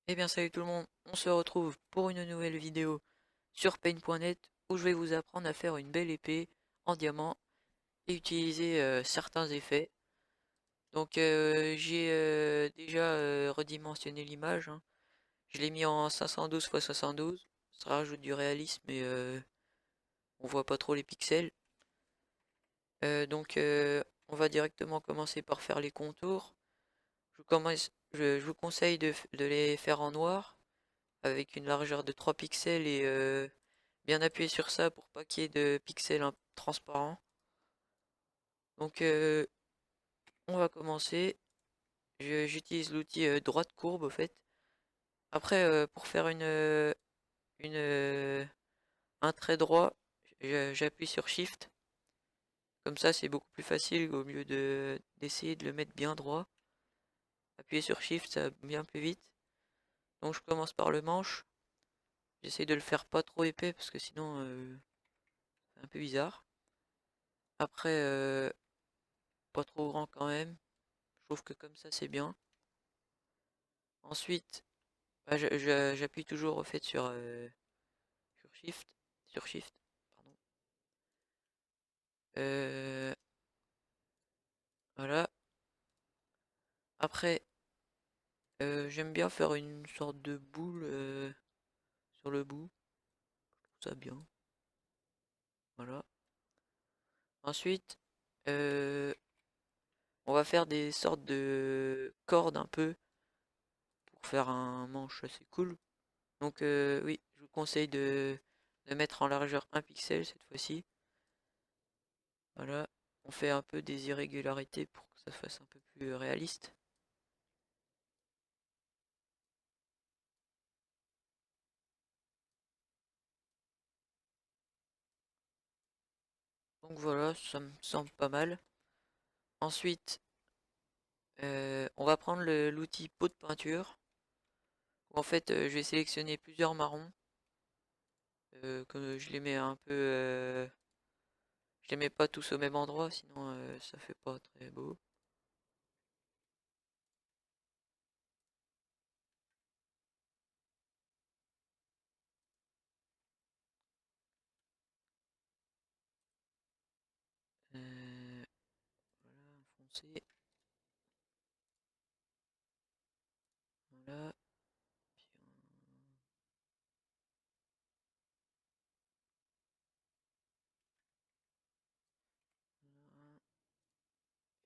Eh bien salut tout le monde, on se retrouve pour une nouvelle vidéo sur paint.net où je vais vous apprendre à faire une belle épée en diamant et utiliser certains effets. Donc j'ai déjà redimensionné l'image, hein. Je l'ai mis en 512 x 72, ça rajoute du réalisme et on voit pas trop les pixels. Donc on va directement commencer par faire les contours. Je vous conseille de les faire en noir avec une largeur de 3 pixels et bien appuyer sur ça pour pas qu'il y ait de pixels transparents. Donc on va commencer. J'utilise l'outil droite courbe au fait. Après pour faire un trait droit, j'appuie sur Shift. Comme ça c'est beaucoup plus facile au lieu d'essayer de le mettre bien droit. Appuyer sur Shift ça va bien plus vite. Donc je commence par le manche. J'essaie de le faire pas trop épais parce que sinon c'est un peu bizarre. Après pas trop grand quand même. Je trouve que comme ça c'est bien. Ensuite, bah, j'appuie toujours au fait sur Shift, pardon. Euh, voilà. Après, j'aime bien faire une sorte de boule sur le bout. Je trouve ça bien. Voilà. Ensuite, euh, on va faire des sortes de cordes un peu pour faire un manche assez cool. Donc oui, je vous conseille de mettre en largeur 1 pixel cette fois-ci. Voilà, on fait un peu des irrégularités pour que ça fasse un peu plus réaliste. Donc voilà, ça me semble pas mal. Ensuite, on va prendre l'outil pot de peinture. Où en fait, je vais sélectionner plusieurs marrons. Que je les mets un peu... je les mets pas tous au même endroit, sinon ça fait pas très beau. Voilà, foncé. Voilà.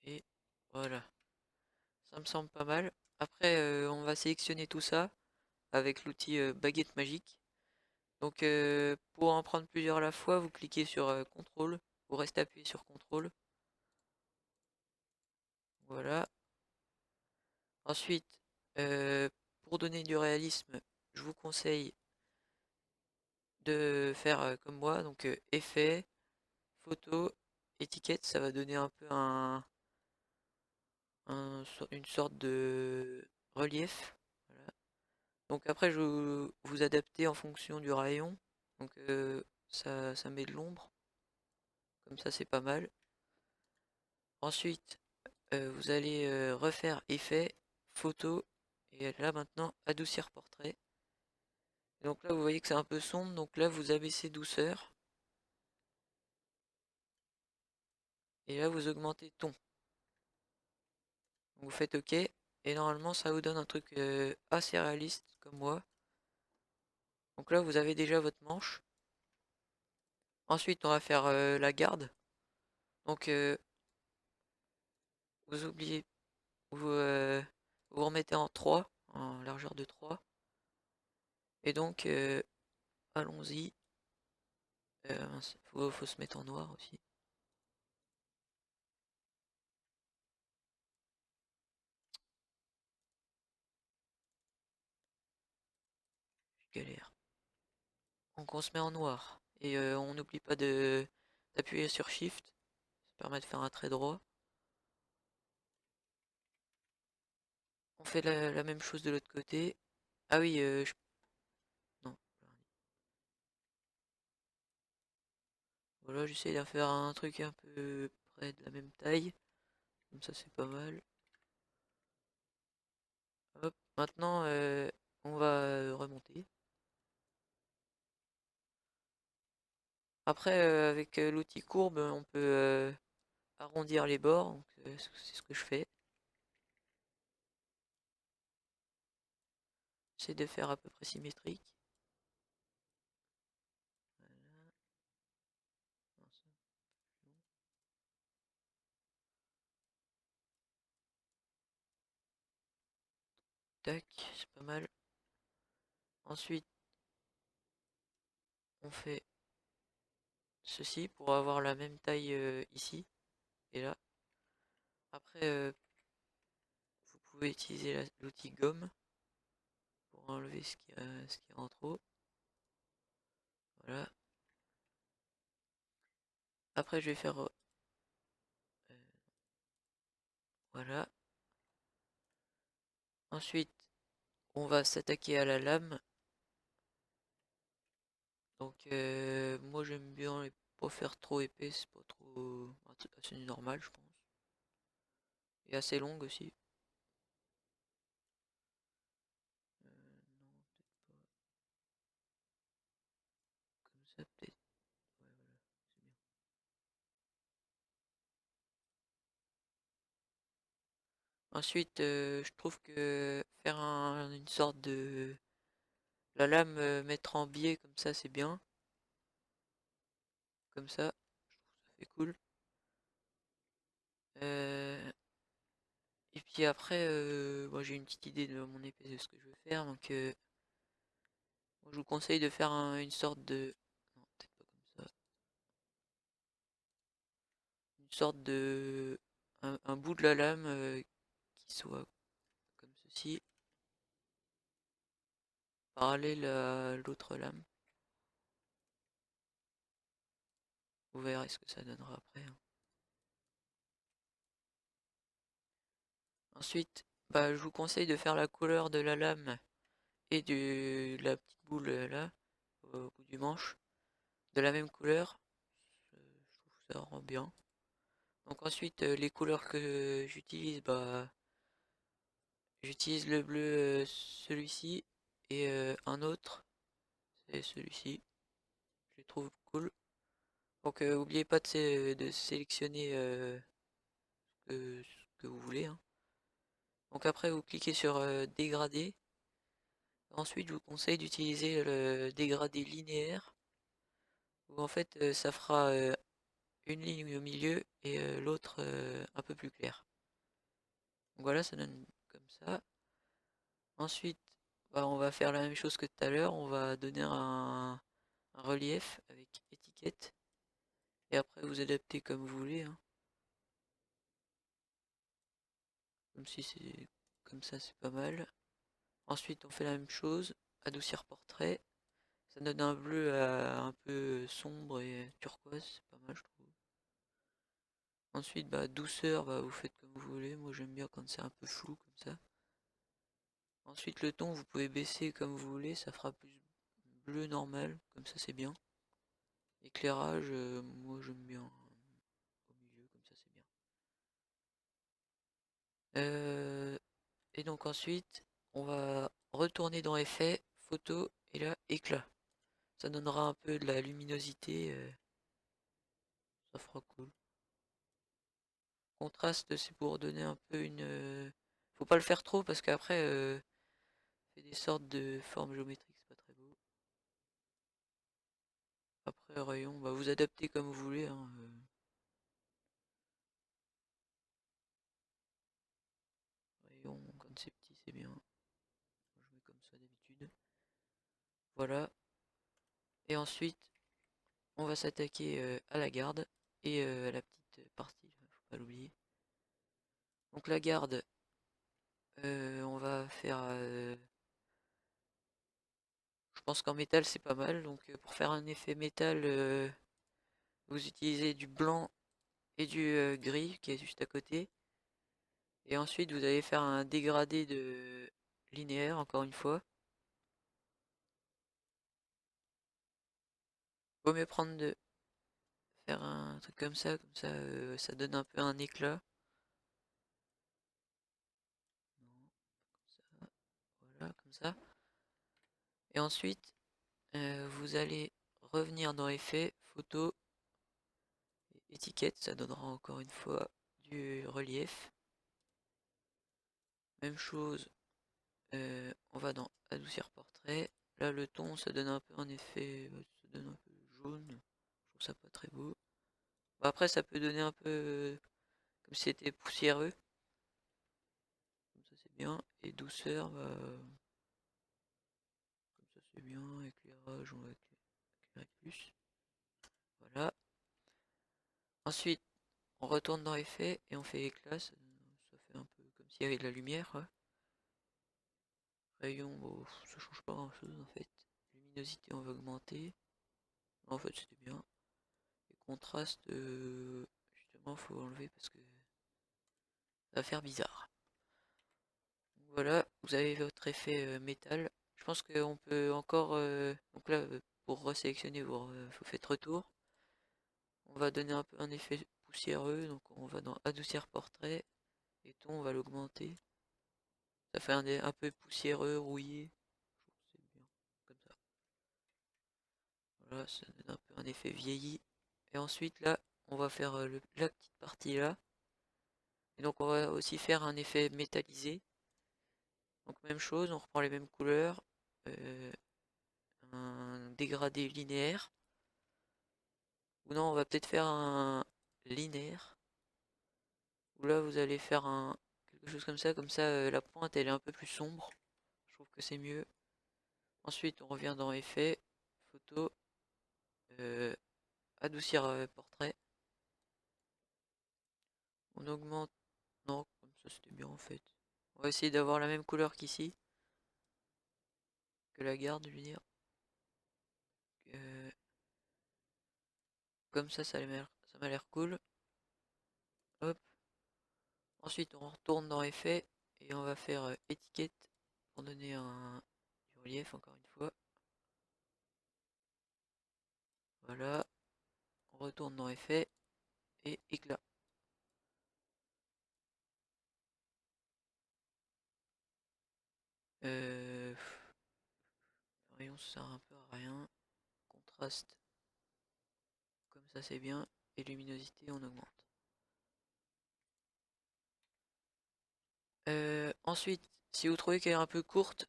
Et voilà. Ça me semble pas mal. Après, on va sélectionner tout ça avec l'outil baguette magique. Donc, pour en prendre plusieurs à la fois, vous cliquez sur CTRL, vous restez appuyé sur CTRL. Voilà. Ensuite, euh, pour donner du réalisme, je vous conseille de faire comme moi, donc effet, photo, étiquette, ça va donner un peu une sorte de relief. Voilà. Donc après, vous adaptez en fonction du rayon. Donc ça met de l'ombre, comme ça c'est pas mal. Ensuite, vous allez refaire effet, photo, et là maintenant adoucir portrait. Et donc là vous voyez que c'est un peu sombre, donc là vous abaissez douceur, et là vous augmentez ton. Donc vous faites OK, et normalement ça vous donne un truc assez réaliste comme moi. Donc là vous avez déjà votre manche. Ensuite on va faire la garde. Donc vous oubliez, vous remettez en 3, en largeur de 3. Et donc allons-y. Mince, faut se mettre en noir aussi. Je galère. Donc on se met en noir. Et on n'oublie pas d'appuyer sur Shift. Ça permet de faire un trait droit. On fait la même chose de l'autre côté. Ah oui, non. Voilà, j'essaie de faire un truc un peu près de la même taille. Comme ça c'est pas mal. Hop, maintenant on va remonter. Après, avec l'outil courbe, on peut arrondir les bords, donc c'est ce que je fais. J'essaie de faire à peu près symétrique. Voilà. Non, ça, non. Tac, c'est pas mal. Ensuite, on fait ceci pour avoir la même taille ici et là. Après, vous pouvez utiliser l'outil gomme pour enlever ce qui est en trop. Voilà. Après, je vais faire voilà. Ensuite, on va s'attaquer à la lame. Donc, moi j'aime bien les pas faire trop épaisse, pas trop assez normal, je pense. Et assez longue aussi. Non, peut-être pas comme ça, peut-être. Ouais, voilà, c'est bien. Ensuite, je trouve que faire une sorte de la lame mettre en biais comme ça, c'est bien. Comme ça, ça fait cool. Euh, et puis après, moi j'ai une petite idée de mon épée de ce que je veux faire. Donc, moi, je vous conseille de faire une sorte de. Non, peut-être pas comme ça. Une sorte de. Un bout de la lame qui soit comme ceci, parallèle à l'autre lame. Vous verrez ce que ça donnera après, hein. Ensuite, bah, je vous conseille de faire la couleur de la lame et de la petite boule là, au bout du manche, de la même couleur. Je trouve que ça rend bien. Donc ensuite, les couleurs que j'utilise, bah, j'utilise le bleu, celui-ci, et un autre, c'est celui-ci. Je les trouve cool. Donc n'oubliez pas de sélectionner ce que vous voulez, hein. Donc après, vous cliquez sur dégrader. Ensuite, je vous conseille d'utiliser le dégradé linéaire, où en fait, ça fera une ligne au milieu et l'autre un peu plus clair. Donc voilà, ça donne comme ça. Ensuite, bah, on va faire la même chose que tout à l'heure. On va donner un relief avec étiquette. Et après, vous adaptez comme vous voulez, hein. Comme si c'est comme ça, c'est pas mal. Ensuite, on fait la même chose. Adoucir portrait. Ça donne un bleu un peu sombre et turquoise. C'est pas mal, je trouve. Ensuite, bah, douceur, bah, vous faites comme vous voulez. Moi, j'aime bien quand c'est un peu flou comme ça. Ensuite, le ton, vous pouvez baisser comme vous voulez. Ça fera plus bleu normal. Comme ça, c'est bien. Éclairage, moi, j'aime bien au milieu. Comme ça, c'est bien. Et donc ensuite, on va retourner dans Effets, Photo, et là, Éclat. Ça donnera un peu de la luminosité. Ça fera cool. Contraste, c'est pour donner un peu une. Faut pas le faire trop parce qu'après, fait des sortes de formes géométriques, c'est pas très beau. Après, rayon, bah, vous adaptez comme vous voulez, hein. Rayon, quand c'est petit, c'est bien. Moi, je mets comme ça d'habitude. Voilà. Et ensuite, on va s'attaquer à la garde et à la petite partie, faut pas l'oublier. Donc la garde, on va faire. Je pense qu'en métal c'est pas mal. Donc pour faire un effet métal, vous utilisez du blanc et du gris qui est juste à côté. Et ensuite vous allez faire un dégradé de linéaire encore une fois. Vaut mieux prendre de faire un truc comme ça ça donne un peu un éclat. Non, comme ça, voilà, comme ça. Et ensuite, vous allez revenir dans Effets, Photo, Étiquette, ça donnera encore une fois du relief. Même chose, on va dans Adoucir Portrait. Là, le ton, ça donne un peu un effet, ça donne un peu jaune. Je trouve ça pas très beau. Bon, après, ça peut donner un peu comme si c'était poussiéreux. Comme ça, c'est bien. Et douceur, bah, comme ça, c'est bien. Éclairage, on va éclairer plus. Voilà. Ensuite, on retourne dans Effets et on fait éclat. Ça fait un peu comme s'il y avait de la lumière, quoi. Rayon, bon, ça change pas grand chose en fait. Luminosité, on va augmenter. En fait, c'était bien. Et contraste, justement, faut enlever parce que ça va faire bizarre. Donc voilà, vous avez votre effet métal. Je pense qu'on peut encore. Donc là, pour resélectionner, vous faites retour. On va donner un peu un effet poussiéreux. Donc on va dans Adoucir Portrait. Et ton, on va l'augmenter. Ça fait un peu poussiéreux, rouillé. Je trouve que c'est bien. Comme ça. Voilà, ça donne un peu un effet vieilli. Et ensuite, là, on va faire la petite partie là. Et donc, on va aussi faire un effet métallisé. Donc, même chose, on reprend les mêmes couleurs. euh, un dégradé linéaire. Ou non, on va peut-être faire un linéaire. Où là, vous allez faire quelque chose comme ça. Comme ça, la pointe, elle est un peu plus sombre. Je trouve que c'est mieux. Ensuite, on revient dans Effet, Photo, euh, Adoucir portrait. On augmente. Non, comme ça, c'était bien en fait. On va essayer d'avoir la même couleur qu'ici. Que la garde, je veux dire. Euh, Comme ça m'a l'air cool. Hop. Ensuite, on retourne dans Effets et on va faire étiquette pour donner du relief encore une fois. Voilà. On retourne dans Effets et éclat. Euh, Rayon, ça sert un peu à rien. Contraste, comme ça c'est bien. Et luminosité, on augmente. Ensuite, si vous trouvez qu'elle est un peu courte,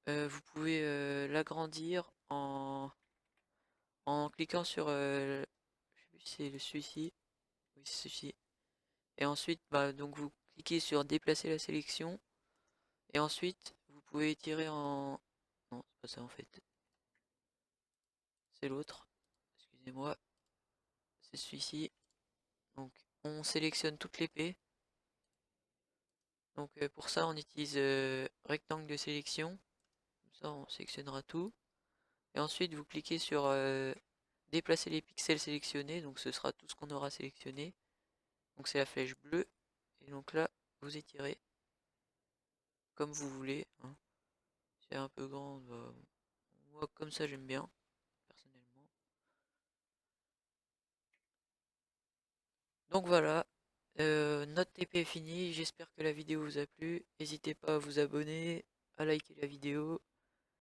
vous pouvez l'agrandir en cliquant sur, je sais plus si c'est celui-ci, oui c'est celui-ci. Et ensuite, bah, donc vous cliquez sur déplacer la sélection, et ensuite vous pouvez étirer en, non c'est pas ça en fait, c'est l'autre, excusez-moi, c'est celui-ci. Donc on sélectionne toute l'épée. Donc pour ça on utilise rectangle de sélection, comme ça on sélectionnera tout. Et ensuite vous cliquez sur déplacer les pixels sélectionnés, donc ce sera tout ce qu'on aura sélectionné. Donc c'est la flèche bleue. Et donc là, vous étirez comme vous voulez, hein. C'est un peu grand, bah, moi comme ça j'aime bien, personnellement. Donc voilà, notre TP est fini. J'espère que la vidéo vous a plu. N'hésitez pas à vous abonner, à liker la vidéo.